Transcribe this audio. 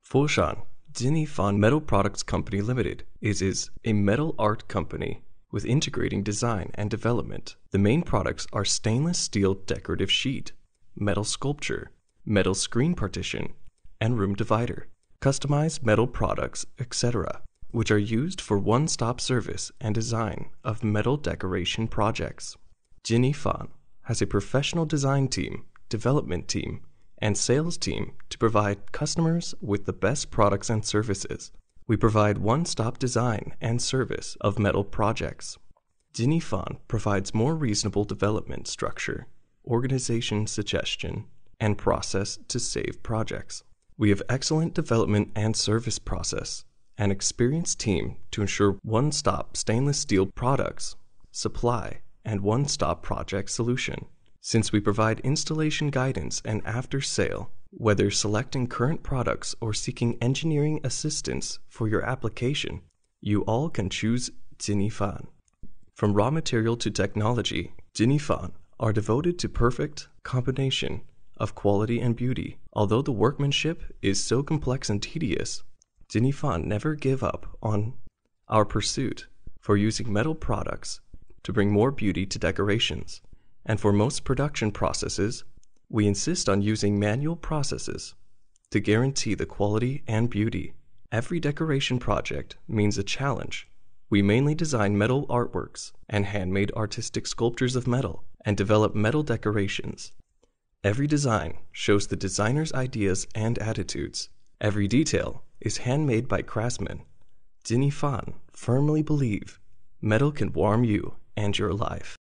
Foshan Jinifan Metal Products Company Limited is a metal art company with integrating design and development. The main products are stainless steel decorative sheet, metal sculpture, metal screen partition, and room divider, customized metal products, etc., which are used for one-stop service and design of metal decoration projects. Jinifan has a professional design team, development team, and sales team to provide customers with the best products and services. We provide one-stop design and service of metal projects. Jinifan provides more reasonable development structure, organization suggestion, and process to save projects. We have excellent development and service process, an experienced team to ensure one-stop stainless steel products, supply, and one-stop project solution. Since we provide installation guidance and after-sale, whether selecting current products or seeking engineering assistance for your application, you all can choose Jinifan. From raw material to technology, Jinifan are devoted to perfect combination of quality and beauty. Although the workmanship is so complex and tedious, Jinifan never give up on our pursuit for using metal products to bring more beauty to decorations. And for most production processes, we insist on using manual processes to guarantee the quality and beauty. Every decoration project means a challenge. We mainly design metal artworks and handmade artistic sculptures of metal and develop metal decorations. Every design shows the designer's ideas and attitudes. Every detail is handmade by craftsmen. Jinifan firmly believe metal can warm you and your life.